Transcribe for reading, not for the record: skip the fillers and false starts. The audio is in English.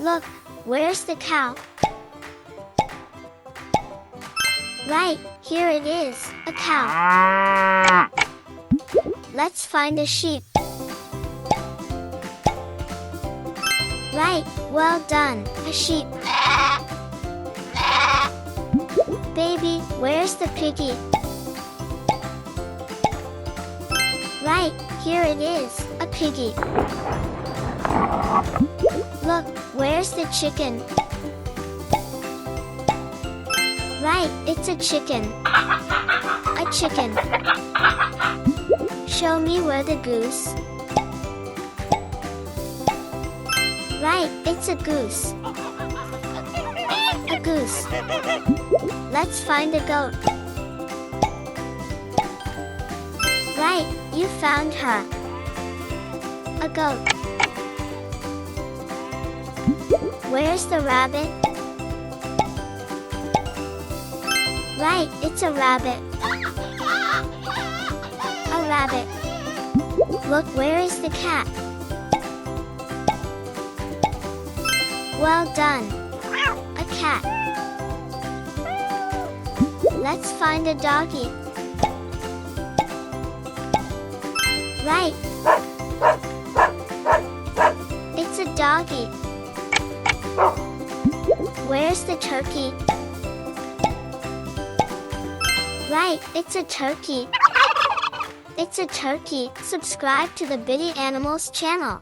Look, where's the cow? Right, here it is, a cow. Let's find a sheep. Right, well done, a sheep. Baby, where's the piggy? Right, here it is, a piggy. Look, where's the chicken? Right, it's a chicken. A chicken. Show me where the goose. Right, it's a goose. A goose. Let's find a goat. Right, you found her. A goat. Where's the rabbit? Right, it's a rabbit. A rabbit. Look, where is the cat? Well done. A cat. Let's find a doggy. Right. It's a doggy. Where's the turkey? Right, it's a turkey. It's a turkey. Subscribe to the BittyAnimals channel.